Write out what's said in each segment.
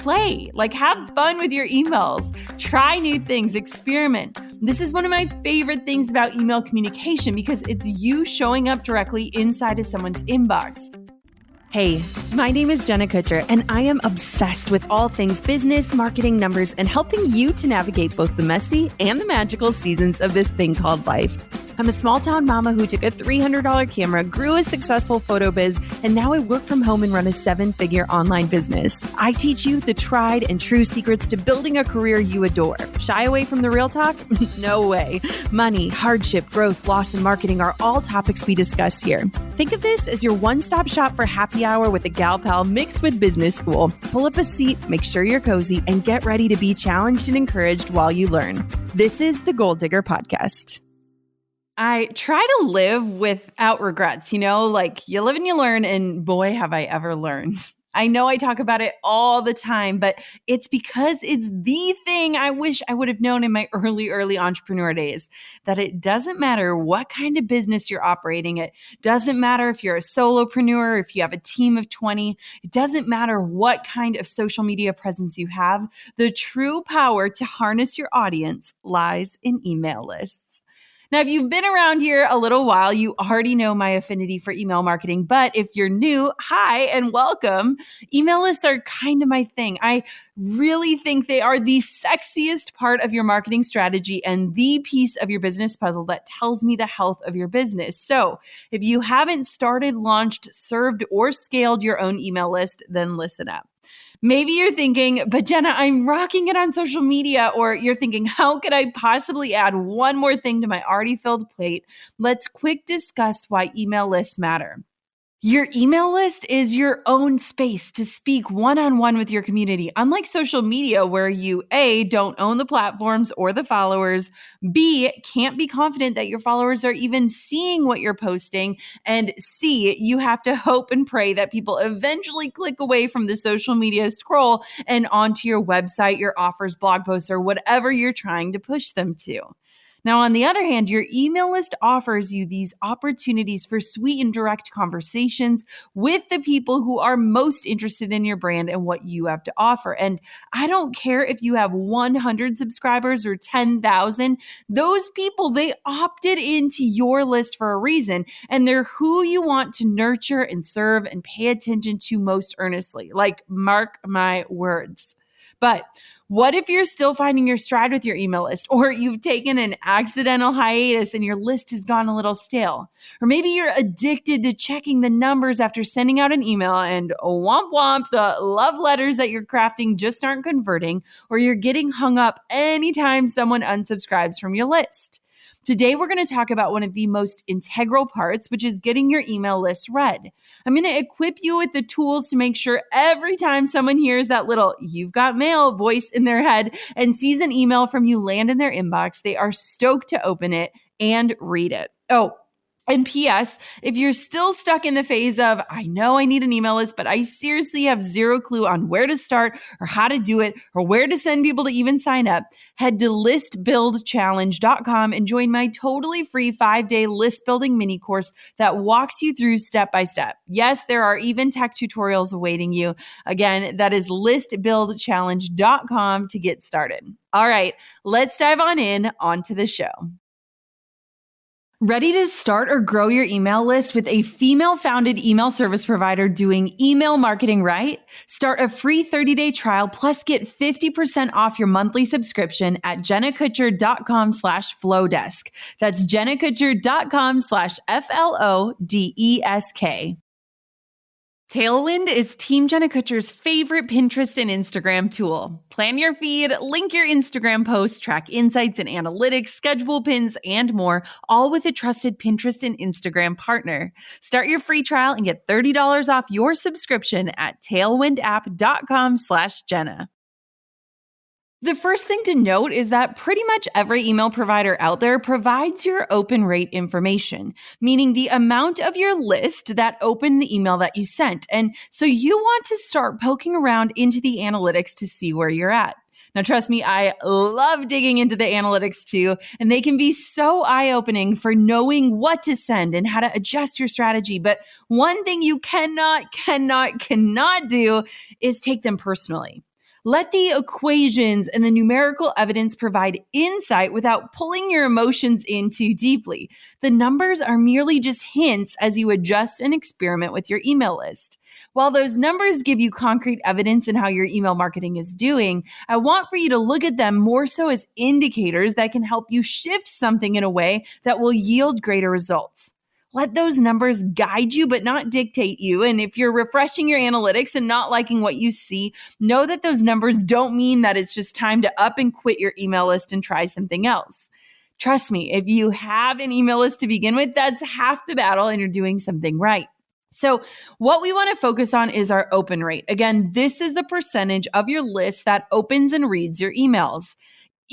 play. Like, have fun with your emails. Try new things, experiment. This is one of my favorite things about email communication because it's you showing up directly inside of someone's inbox. Hey, my name is Jenna Kutcher, and I am obsessed with all things business, marketing, numbers, and helping you to navigate both the messy and the magical seasons of this thing called life. I'm a small-town mama who took a $300 camera, grew a successful photo biz, and now I work from home and run a 7-figure online business. I teach you the tried and true secrets to building a career you adore. Shy away from the real talk? No way. Money, hardship, growth, loss, and marketing are all topics we discuss here. Think of this as your one-stop shop for happy hour with a gal pal mixed with business school. Pull up a seat, make sure you're cozy, and get ready to be challenged and encouraged while you learn. This is the Goal Digger Podcast. I try to live without regrets, like you live and you learn, and boy, have I ever learned. I know I talk about it all the time, but it's because it's the thing I wish I would have known in my early entrepreneur days, that it doesn't matter what kind of business you're operating. It doesn't matter if you're a solopreneur, if you have a team of 20, it doesn't matter what kind of social media presence you have. The true power to harness your audience lies in email lists. Now, if you've been around here a little while, you already know my affinity for email marketing. But if you're new, hi and welcome. Email lists are kind of my thing. I really think they are the sexiest part of your marketing strategy and the piece of your business puzzle that tells me the health of your business. So if you haven't started, launched, served, or scaled your own email list, then listen up. Maybe you're thinking, but Jenna, I'm rocking it on social media. Or you're thinking, how could I possibly add one more thing to my already filled plate? Let's quick discuss why email lists matter. Your email list is your own space to speak one-on-one with your community. Unlike social media, where you A, don't own the platforms or the followers, B, can't be confident that your followers are even seeing what you're posting, and C, you have to hope and pray that people eventually click away from the social media scroll and onto your website, your offers, blog posts, or whatever you're trying to push them to. Now, on the other hand, your email list offers you these opportunities for sweet and direct conversations with the people who are most interested in your brand and what you have to offer. And I don't care if you have 100 subscribers or 10,000, those people, they opted into your list for a reason, and they're who you want to nurture and serve and pay attention to most earnestly. Like, mark my words. But what if you're still finding your stride with your email list, or you've taken an accidental hiatus and your list has gone a little stale? Or maybe you're addicted to checking the numbers after sending out an email and womp womp, the love letters that you're crafting just aren't converting, or you're getting hung up anytime someone unsubscribes from your list. Today, we're going to talk about one of the most integral parts, which is getting your email list read. I'm going to equip you with the tools to make sure every time someone hears that little "you've got mail" voice in their head and sees an email from you land in their inbox, they are stoked to open it and read it. Oh, and P.S., if you're still stuck in the phase of, I know I need an email list, but I seriously have zero clue on where to start or how to do it or where to send people to even sign up, head to listbuildchallenge.com and join my totally free 5-day list building mini course that walks you through step by step. Yes, there are even tech tutorials awaiting you. Again, that is listbuildchallenge.com to get started. All right, let's dive onto the show. Ready to start or grow your email list with a female-founded email service provider doing email marketing right? Start a free 30-day trial plus get 50% off your monthly subscription at jennakutcher.com/flowdesk. That's jennakutcher.com/FLODESK. Tailwind is Team Jenna Kutcher's favorite Pinterest and Instagram tool. Plan your feed, link your Instagram posts, track insights and analytics, schedule pins, and more, all with a trusted Pinterest and Instagram partner. Start your free trial and get $30 off your subscription at tailwindapp.com/Jenna. The first thing to note is that pretty much every email provider out there provides your open rate information, meaning the amount of your list that opened the email that you sent. And so you want to start poking around into the analytics to see where you're at. Now, trust me, I love digging into the analytics too, and they can be so eye-opening for knowing what to send and how to adjust your strategy. But one thing you cannot do is take them personally. Let the equations and the numerical evidence provide insight without pulling your emotions in too deeply. The numbers are merely just hints as you adjust and experiment with your email list. While those numbers give you concrete evidence in how your email marketing is doing, I want for you to look at them more so as indicators that can help you shift something in a way that will yield greater results. Let those numbers guide you, but not dictate you. And if you're refreshing your analytics and not liking what you see, know that those numbers don't mean that it's just time to up and quit your email list and try something else. Trust me, if you have an email list to begin with, that's half the battle and you're doing something right. So what we want to focus on is our open rate. Again, this is the percentage of your list that opens and reads your emails.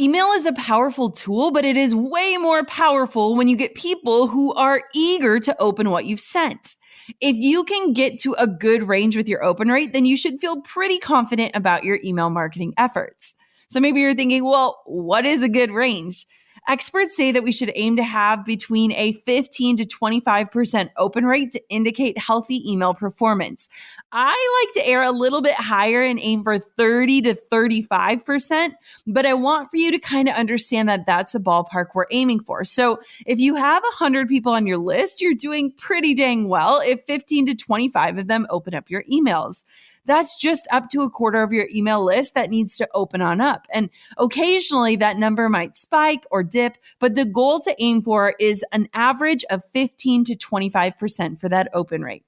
Email is a powerful tool, but it is way more powerful when you get people who are eager to open what you've sent. If you can get to a good range with your open rate, then you should feel pretty confident about your email marketing efforts. So maybe you're thinking, well, what is a good range? Experts say that we should aim to have between a 15 to 25% open rate to indicate healthy email performance. I like to err a little bit higher and aim for 30 to 35%, but I want for you to kind of understand that that's a ballpark we're aiming for. So if you have 100 people on your list, you're doing pretty dang well if 15 to 25 of them open up your emails. That's just up to a quarter of your email list that needs to open on up. And occasionally that number might spike or dip, but the goal to aim for is an average of 15 to 25% for that open rate.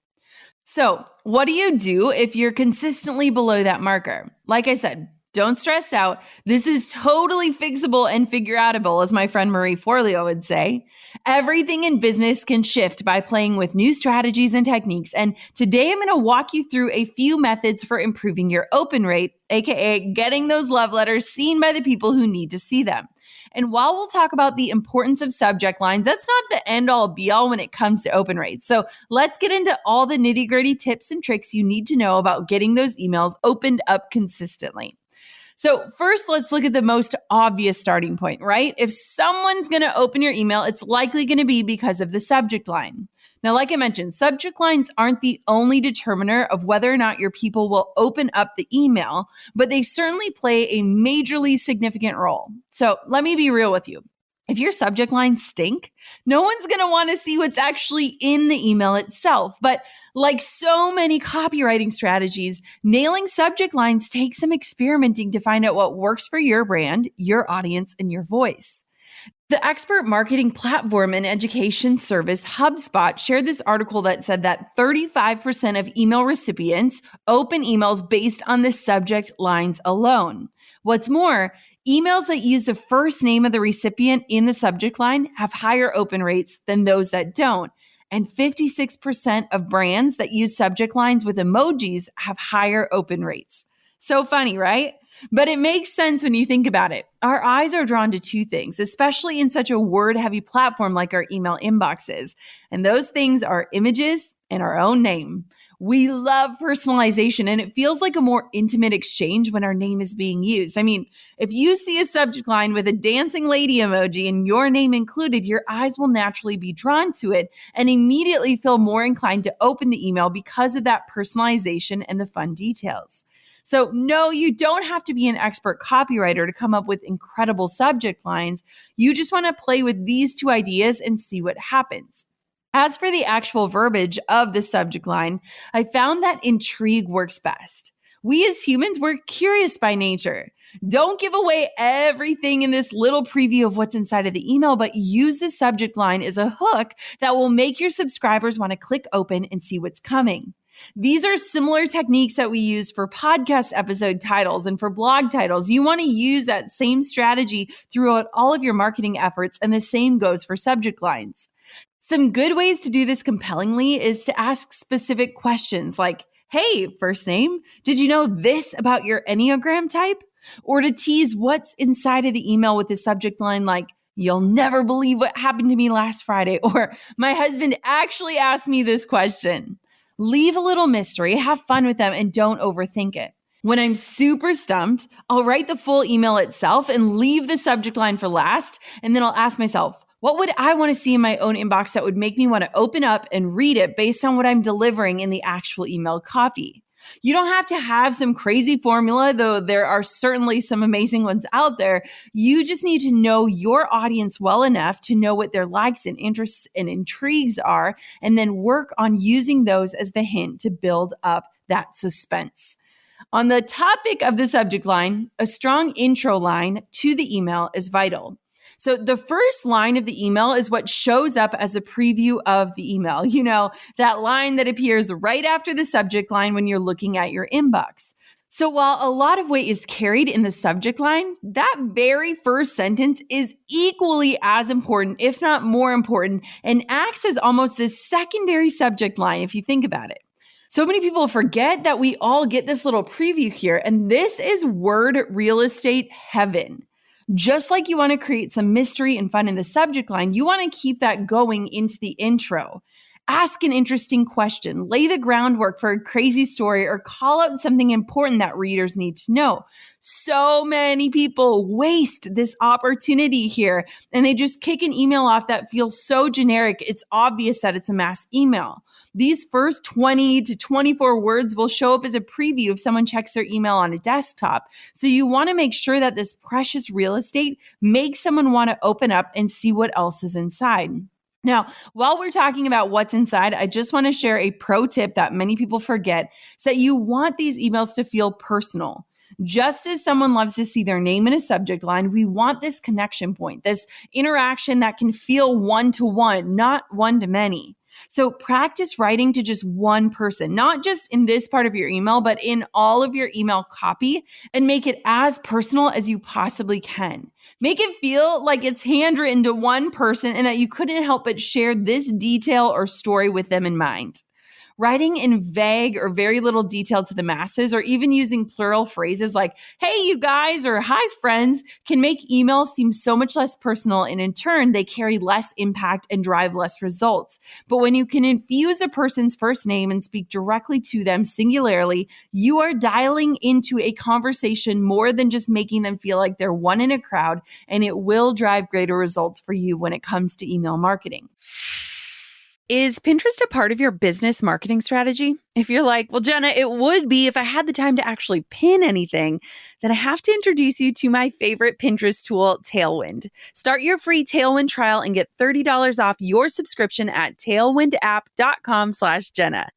So what do you do if you're consistently below that marker? Like I said, don't stress out. This is totally fixable and figure outable, as my friend Marie Forleo would say. Everything in business can shift by playing with new strategies and techniques. And today I'm going to walk you through a few methods for improving your open rate, aka getting those love letters seen by the people who need to see them. And while we'll talk about the importance of subject lines, that's not the end all be all when it comes to open rates. So let's get into all the nitty gritty tips and tricks you need to know about getting those emails opened up consistently. So first, let's look at the most obvious starting point, right? If someone's going to open your email, it's likely going to be because of the subject line. Now, like I mentioned, subject lines aren't the only determiner of whether or not your people will open up the email, but they certainly play a majorly significant role. So let me be real with you. If your subject lines stink, no one's going to want to see what's actually in the email itself. But like so many copywriting strategies, nailing subject lines takes some experimenting to find out what works for your brand, your audience, and your voice. The expert marketing platform and education service HubSpot shared this article that said that 35% of email recipients open emails based on the subject lines alone. What's more, emails that use the first name of the recipient in the subject line have higher open rates than those that don't. And 56% of brands that use subject lines with emojis have higher open rates. So funny, right? But it makes sense when you think about it. Our eyes are drawn to two things, especially in such a word-heavy platform like our email inboxes. And those things are images and our own name. We love personalization, and it feels like a more intimate exchange when our name is being used. I mean, if you see a subject line with a dancing lady emoji and your name included, your eyes will naturally be drawn to it and immediately feel more inclined to open the email because of that personalization and the fun details. So no, you don't have to be an expert copywriter to come up with incredible subject lines. You just want to play with these two ideas and see what happens. As for the actual verbiage of the subject line, I found that intrigue works best. We as humans, we're curious by nature. Don't give away everything in this little preview of what's inside of the email, but use the subject line as a hook that will make your subscribers want to click open and see what's coming. These are similar techniques that we use for podcast episode titles and for blog titles. You want to use that same strategy throughout all of your marketing efforts, and the same goes for subject lines. Some good ways to do this compellingly is to ask specific questions like, hey, first name, did you know this about your Enneagram type? Or to tease what's inside of the email with the subject line like, you'll never believe what happened to me last Friday, or my husband actually asked me this question. Leave a little mystery, have fun with them, and don't overthink it. When I'm super stumped, I'll write the full email itself and leave the subject line for last, and then I'll ask myself, what would I want to see in my own inbox that would make me want to open up and read it based on what I'm delivering in the actual email copy? You don't have to have some crazy formula, though there are certainly some amazing ones out there. You just need to know your audience well enough to know what their likes and interests and intrigues are, and then work on using those as the hint to build up that suspense. On the topic of the subject line, a strong intro line to the email is vital. So the first line of the email is what shows up as a preview of the email. You know, that line that appears right after the subject line when you're looking at your inbox. So while a lot of weight is carried in the subject line, that very first sentence is equally as important, if not more important, and acts as almost this secondary subject line if you think about it. So many people forget that we all get this little preview here, and this is word real estate heaven. Just like you want to create some mystery and fun in the subject line, you want to keep that going into the intro. Ask an interesting question, lay the groundwork for a crazy story, or call out something important that readers need to know. So many people waste this opportunity here, and they just kick an email off that feels so generic, it's obvious that it's a mass email. These first 20 to 24 words will show up as a preview if someone checks their email on a desktop. So you want to make sure that this precious real estate makes someone want to open up and see what else is inside. Now, while we're talking about what's inside, I just want to share a pro tip that many people forget, is that you want these emails to feel personal. Just as someone loves to see their name in a subject line, we want this connection point, this interaction that can feel one-to-one, not one-to-many. So practice writing to just one person, not just in this part of your email, but in all of your email copy, and make it as personal as you possibly can. Make it feel like it's handwritten to one person and that you couldn't help but share this detail or story with them in mind. Writing in vague or very little detail to the masses, or even using plural phrases like, hey, you guys, or hi, friends, can make emails seem so much less personal, and in turn, they carry less impact and drive less results. But when you can infuse a person's first name and speak directly to them singularly, you are dialing into a conversation more than just making them feel like they're one in a crowd, and it will drive greater results for you when it comes to email marketing. Is Pinterest a part of your business marketing strategy? If you're like, well, Jenna, it would be if I had the time to actually pin anything, then I have to introduce you to my favorite Pinterest tool, Tailwind. Start your free Tailwind trial and get $30 off your subscription at tailwindapp.com/Jenna.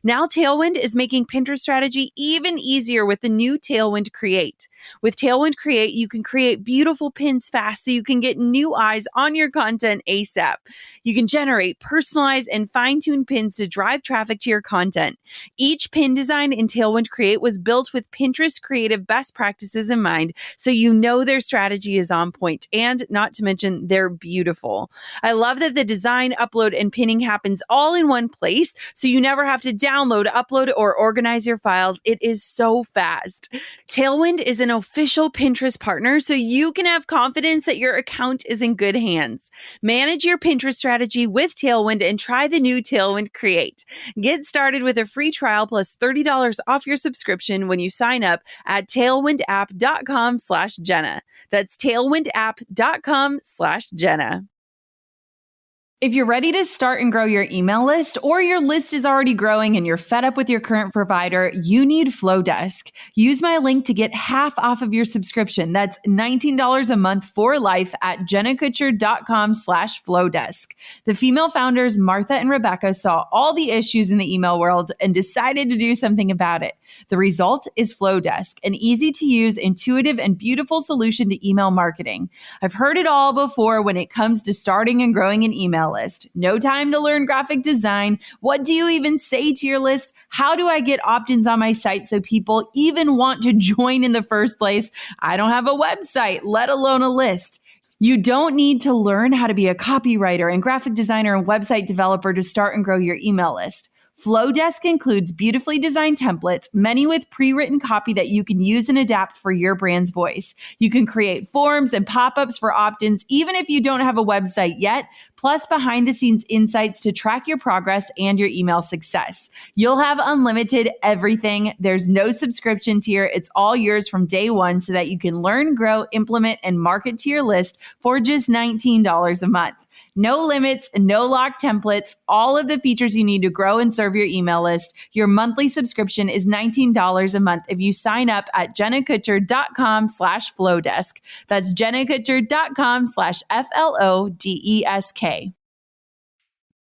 Now Tailwind is making Pinterest strategy even easier with the new Tailwind Create. With Tailwind Create, you can create beautiful pins fast so you can get new eyes on your content ASAP. You can generate personalized and fine-tuned pins to drive traffic to your content. Each pin design in Tailwind Create was built with Pinterest creative best practices in mind, so you know their strategy is on point, and not to mention they're beautiful. I love that the design, upload, and pinning happens all in one place, so you never have to download, upload, or organize your files. It is so fast. Tailwind is an official Pinterest partner, so you can have confidence that your account is in good hands. Manage your Pinterest strategy with Tailwind and try the new Tailwind Create. Get started with a free trial plus $30 off your subscription when you sign up at tailwindapp.com/Jenna. That's tailwindapp.com/Jenna. If you're ready to start and grow your email list, or your list is already growing and you're fed up with your current provider, you need Flowdesk. Use my link to get half off of your subscription. That's $19 a month for life at jennakutcher.com/Flowdesk. The female founders, Martha and Rebecca, saw all the issues in the email world and decided to do something about it. The result is Flowdesk, an easy to use, intuitive, and beautiful solution to email marketing. I've heard it all before when it comes to starting and growing an email list. No time to learn graphic design. What do you even say to your list? How do I get opt-ins on my site so people even want to join in the first place? I don't have a website, let alone a list. You don't need to learn how to be a copywriter and graphic designer and website developer to start and grow your email list. Flowdesk includes beautifully designed templates, many with pre-written copy that you can use and adapt for your brand's voice. You can create forms and pop-ups for opt-ins even if you don't have a website yet. plus behind the scenes insights to track your progress and your email success. You'll have unlimited everything. There's no subscription tier. It's all yours from day one so that you can learn, grow, implement, and market to your list for just $19 a month. No limits, no locked templates, all of the features you need to grow and serve your email list. Your monthly subscription is $19 a month if you sign up at jennakutcher.com/flowdesk. That's jennakutcher.com/FLODESK.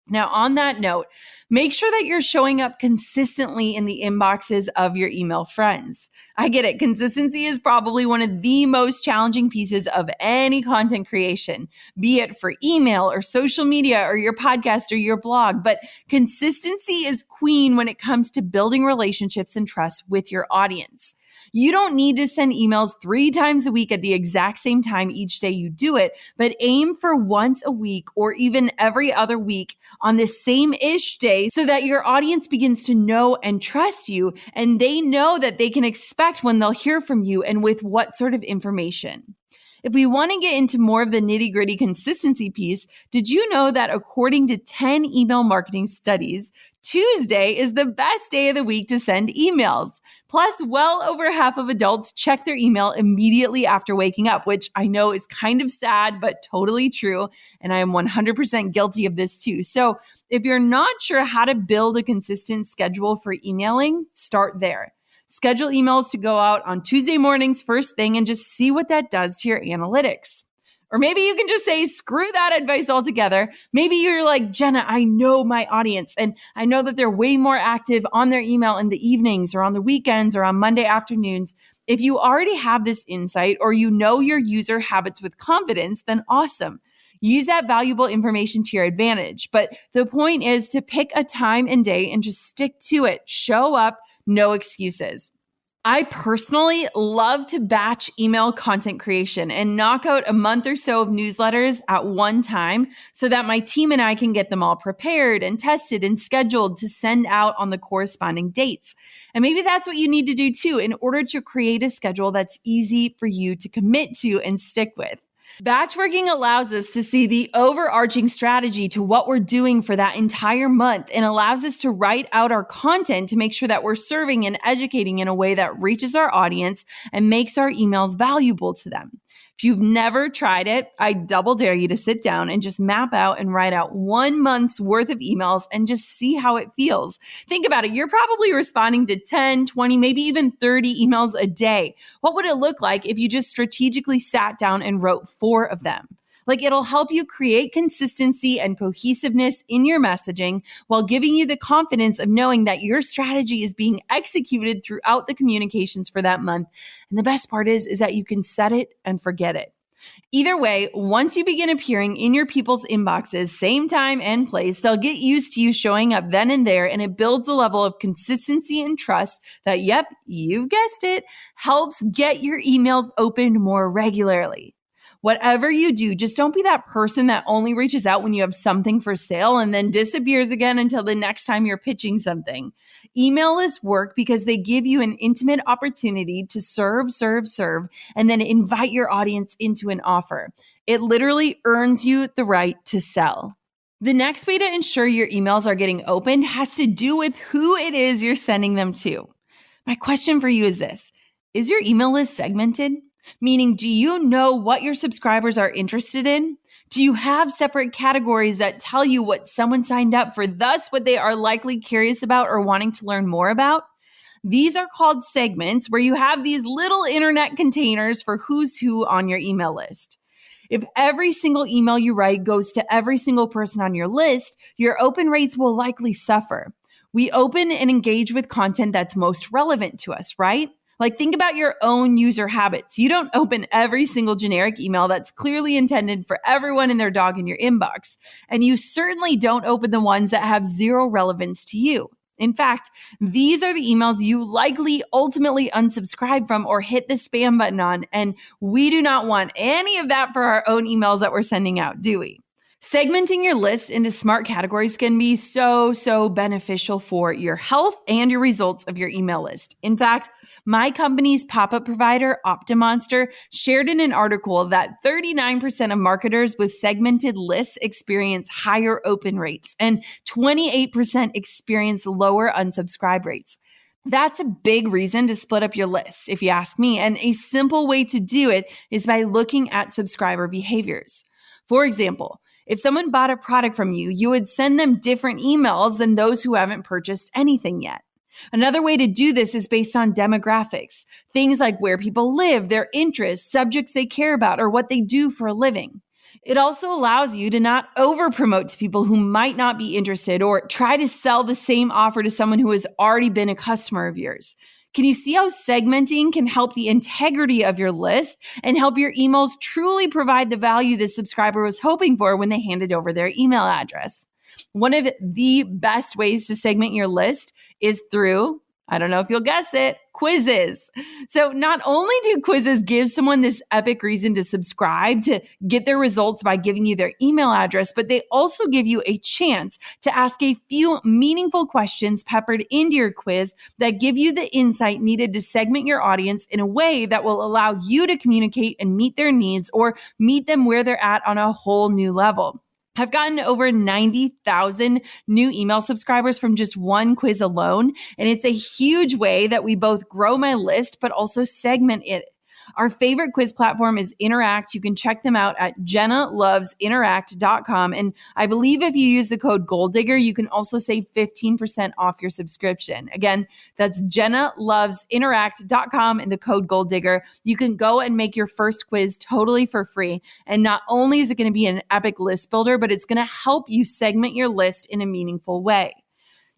Now, on that note, make sure that you're showing up consistently in the inboxes of your email friends. I get it. Consistency is probably one of the most challenging pieces of any content creation, be it for email or social media or your podcast or your blog. But consistency is queen when it comes to building relationships and trust with your audience. You don't need to send emails 3 times a week at the exact same time each day you do it, but aim for once a week or even every other week on the same-ish day so that your audience begins to know and trust you, and they know that they can expect when they'll hear from you and with what sort of information. If we want to get into more of the nitty-gritty consistency piece, did you know that according to 10 email marketing studies, Tuesday is the best day of the week to send emails? Plus, well over half of adults check their email immediately after waking up, which I know is kind of sad, but totally true. And I am 100% guilty of this too. So if you're not sure how to build a consistent schedule for emailing, start there. Schedule emails to go out on Tuesday mornings first thing and just see what that does to your analytics. Or maybe you can just say, screw that advice altogether. Maybe you're like, Jenna, I know my audience and I know that they're way more active on their email in the evenings or on the weekends or on Monday afternoons. If you already have this insight or you know your user habits with confidence, then awesome. Use that valuable information to your advantage. But the point is to pick a time and day and just stick to it. Show up, no excuses. I personally love to batch email content creation and knock out a month or so of newsletters at one time so that my team and I can get them all prepared and tested and scheduled to send out on the corresponding dates. And maybe that's what you need to do too in order to create a schedule that's easy for you to commit to and stick with. Batch working allows us to see the overarching strategy to what we're doing for that entire month and allows us to write out our content to make sure that we're serving and educating in a way that reaches our audience and makes our emails valuable to them. If you've never tried it, I double dare you to sit down and just map out and write out 1 month's worth of emails and just see how it feels. Think about it. You're probably responding to 10, 20, maybe even 30 emails a day. What would it look like if you just strategically sat down and wrote 4 of them? Like, it'll help you create consistency and cohesiveness in your messaging while giving you the confidence of knowing that your strategy is being executed throughout the communications for that month. And the best part is that you can set it and forget it. Either way, once you begin appearing in your people's inboxes, same time and place, they'll get used to you showing up then and there, and it builds a level of consistency and trust that, yep, you've guessed it, helps get your emails opened more regularly. Whatever you do, just don't be that person that only reaches out when you have something for sale and then disappears again until the next time you're pitching something. Email lists work because they give you an intimate opportunity to serve, and then invite your audience into an offer. It literally earns you the right to sell. The next way to ensure your emails are getting opened has to do with who it is you're sending them to. My question for you is this: is your email list segmented? Meaning, do you know what your subscribers are interested in? Do you have separate categories that tell you what someone signed up for, thus what they are likely curious about or wanting to learn more about? These are called segments, where you have these little internet containers for who's who on your email list. If every single email you write goes to every single person on your list, your open rates will likely suffer. We open and engage with content that's most relevant to us, right? Like, think about your own user habits. You don't open every single generic email that's clearly intended for everyone and their dog in your inbox. And you certainly don't open the ones that have zero relevance to you. In fact, these are the emails you likely ultimately unsubscribe from or hit the spam button on. And we do not want any of that for our own emails that we're sending out, do we? Segmenting your list into smart categories can be so beneficial for your health and your results of your email list. In fact, my company's pop-up provider, OptiMonster, shared in an article that 39% of marketers with segmented lists experience higher open rates and 28% experience lower unsubscribe rates. That's a big reason to split up your list, if you ask me. And a simple way to do it is by looking at subscriber behaviors. For example, if someone bought a product from you, you would send them different emails than those who haven't purchased anything yet. Another way to do this is based on demographics, things like where people live, their interests, subjects they care about, or what they do for a living. It also allows you to not over promote to people who might not be interested or try to sell the same offer to someone who has already been a customer of yours. Can you see how segmenting can help the integrity of your list and help your emails truly provide the value the subscriber was hoping for when they handed over their email address? One of the best ways to segment your list is through, I don't know if you'll guess it, quizzes. So not only do quizzes give someone this epic reason to subscribe to get their results by giving you their email address, but they also give you a chance to ask a few meaningful questions peppered into your quiz that give you the insight needed to segment your audience in a way that will allow you to communicate and meet their needs or meet them where they're at on a whole new level. I've gotten over 90,000 new email subscribers from just one quiz alone, and it's a huge way that we both grow my list, but also segment it. Our favorite quiz platform is Interact. You can check them out at JennaLovesInteract.com. And I believe if you use the code GoalDigger, you can also save 15% off your subscription. Again, that's JennaLovesInteract.com and the code GoalDigger. You can go and make your first quiz totally for free. And not only is it going to be an epic list builder, but it's going to help you segment your list in a meaningful way.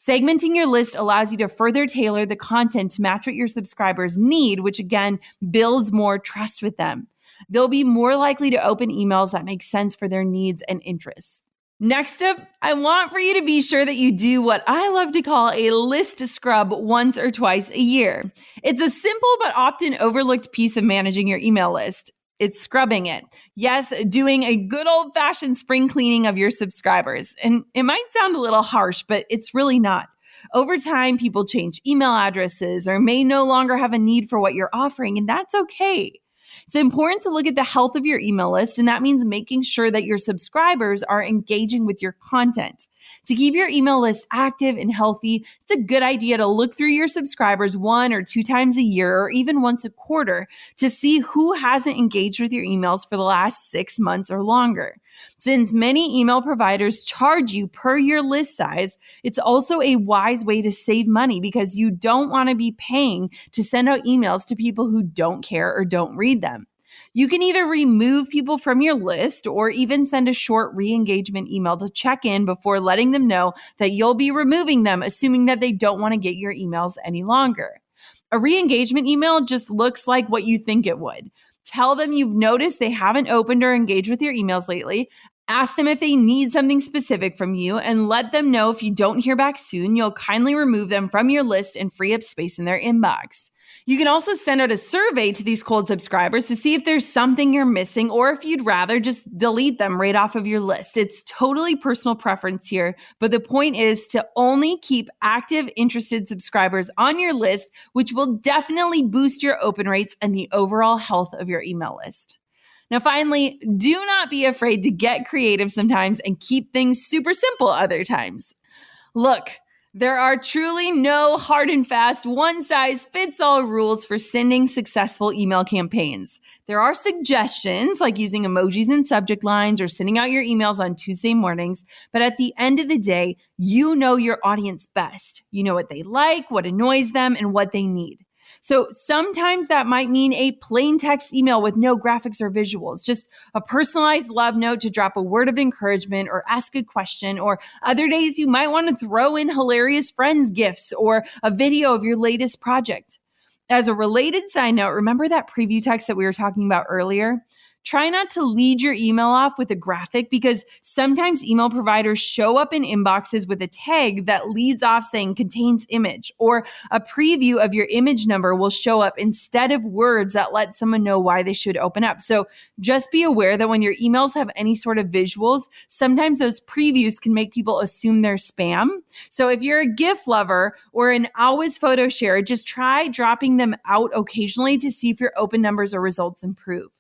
Segmenting your list allows you to further tailor the content to match what your subscribers need, which again builds more trust with them. They'll be more likely to open emails that make sense for their needs and interests. Next up, I want for you to be sure that you do what I love to call a list scrub once or twice a year. It's a simple but often overlooked piece of managing your email list. It's scrubbing it. Yes, doing a good old-fashioned spring cleaning of your subscribers. And it might sound a little harsh, but it's really not. Over time, people change email addresses or may no longer have a need for what you're offering, and that's okay. It's important to look at the health of your email list, and that means making sure that your subscribers are engaging with your content. To keep your email list active and healthy, it's a good idea to look through your subscribers 1 or 2 times a year or even once a quarter to see who hasn't engaged with your emails for the last 6 months or longer. Since many email providers charge you per your list size, it's also a wise way to save money because you don't want to be paying to send out emails to people who don't care or don't read them. You can either remove people from your list or even send a short re-engagement email to check in before letting them know that you'll be removing them, assuming that they don't want to get your emails any longer. A re-engagement email just looks like what you think it would. Tell them you've noticed they haven't opened or engaged with your emails lately. Ask them if they need something specific from you and let them know if you don't hear back soon, you'll kindly remove them from your list and free up space in their inbox. You can also send out a survey to these cold subscribers to see if there's something you're missing or if you'd rather just delete them right off of your list. It's totally personal preference here, but the point is to only keep active, interested subscribers on your list, which will definitely boost your open rates and the overall health of your email list. Now, finally, do not be afraid to get creative sometimes and keep things super simple other times. Look, there are truly no hard and fast, one-size-fits-all rules for sending successful email campaigns. There are suggestions like using emojis in subject lines or sending out your emails on Tuesday mornings, but at the end of the day, you know your audience best. You know what they like, what annoys them, and what they need. So sometimes that might mean a plain text email with no graphics or visuals, just a personalized love note to drop a word of encouragement or ask a question. Or other days you might want to throw in hilarious friends gifts or a video of your latest project. As a related side note, remember that preview text that we were talking about earlier? try not to lead your email off with a graphic because sometimes email providers show up in inboxes with a tag that leads off saying contains image, or a preview of your image number will show up instead of words that let someone know why they should open up. So just be aware that when your emails have any sort of visuals, sometimes those previews can make people assume they're spam. So if you're a GIF lover or an always photo share, just try dropping them out occasionally to see if your open numbers or results improve.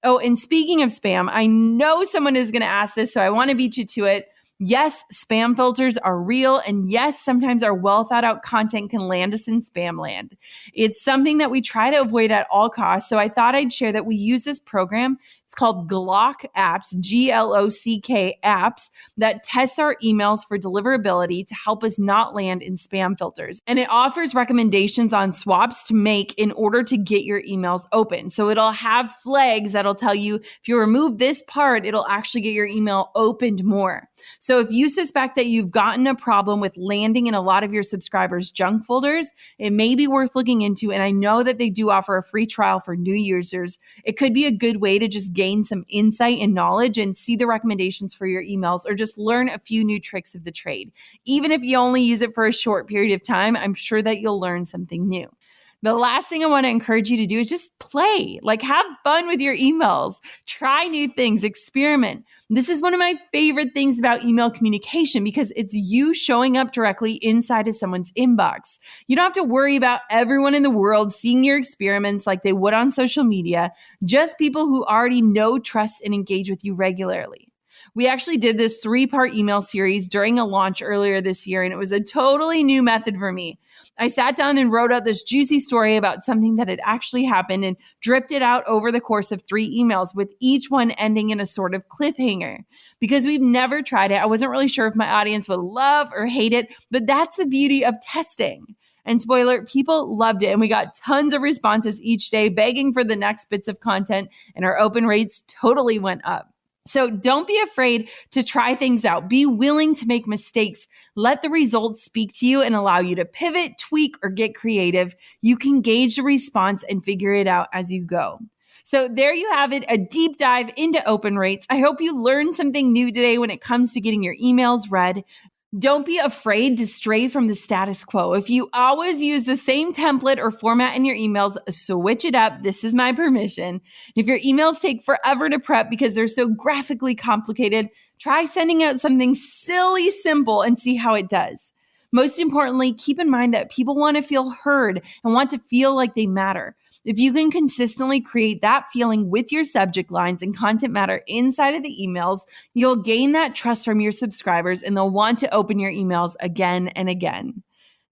Oh, and speaking of spam, I know someone is going to ask this, so I want to beat you to it. Yes, spam filters are real. And yes, sometimes our well thought out content can land us in spam land. It's something that we try to avoid at all costs. So I thought I'd share that we use this program. It's called Glock Apps, Glock Apps, that tests our emails for deliverability to help us not land in spam filters. And it offers recommendations on swaps to make in order to get your emails open. So it'll have flags that'll tell you if you remove this part, it'll actually get your email opened more. So if you suspect that you've gotten a problem with landing in a lot of your subscribers' junk folders, it may be worth looking into. And I know that they do offer a free trial for new users. It could be a good way to just gain some insight and knowledge and see the recommendations for your emails, or just learn a few new tricks of the trade. Even if you only use it for a short period of time, I'm sure that you'll learn something new. The last thing I want to encourage you to do is just play, have fun with your emails, try new things, experiment. This is one of my favorite things about email communication because it's you showing up directly inside of someone's inbox. You don't have to worry about everyone in the world seeing your experiments like they would on social media, just people who already know, trust, and engage with you regularly. We actually did this 3-part email series during a launch earlier this year, and it was a totally new method for me. I sat down and wrote out this juicy story about something that had actually happened and dripped it out over the course of 3 emails, with each one ending in a sort of cliffhanger. Because we've never tried it, I wasn't really sure if my audience would love or hate it, but that's the beauty of testing. And spoiler, people loved it, and we got tons of responses each day begging for the next bits of content, and our open rates totally went up. So don't be afraid to try things out. Be willing to make mistakes. Let the results speak to you and allow you to pivot, tweak, or get creative. You can gauge the response and figure it out as you go. So there you have it, a deep dive into open rates. I hope you learned something new today when it comes to getting your emails read. Don't be afraid to stray from the status quo. If you always use the same template or format in your emails, switch it up. This is my permission. If your emails take forever to prep because they're so graphically complicated, try sending out something silly simple and see how it does. Most importantly, keep in mind that people want to feel heard and want to feel like they matter. If you can consistently create that feeling with your subject lines and content matter inside of the emails, you'll gain that trust from your subscribers and they'll want to open your emails again and again.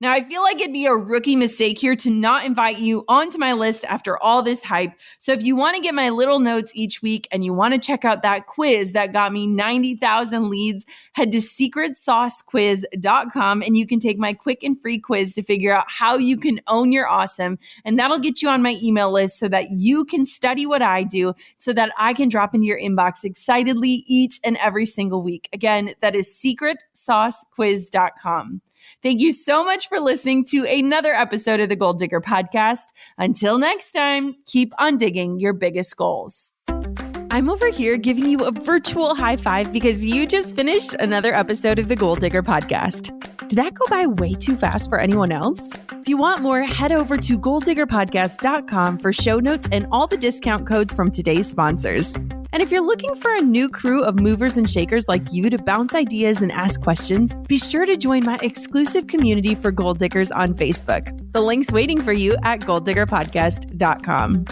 Now, I feel like it'd be a rookie mistake here to not invite you onto my list after all this hype. So if you want to get my little notes each week and you want to check out that quiz that got me 90,000 leads, head to secretsaucequiz.com and you can take my quick and free quiz to figure out how you can own your awesome. And that'll get you on my email list so that you can study what I do so that I can drop into your inbox excitedly each and every single week. Again, that is secretsaucequiz.com. Thank you so much for listening to another episode of the Goal Digger Podcast. Until next time, keep on digging your biggest goals. I'm over here giving you a virtual high five because you just finished another episode of the Goal Digger Podcast. Did that go by way too fast for anyone else? If you want more, head over to goaldiggerpodcast.com for show notes and all the discount codes from today's sponsors. And if you're looking for a new crew of movers and shakers like you to bounce ideas and ask questions, be sure to join my exclusive community for Goal Diggers on Facebook. The link's waiting for you at goaldiggerpodcast.com.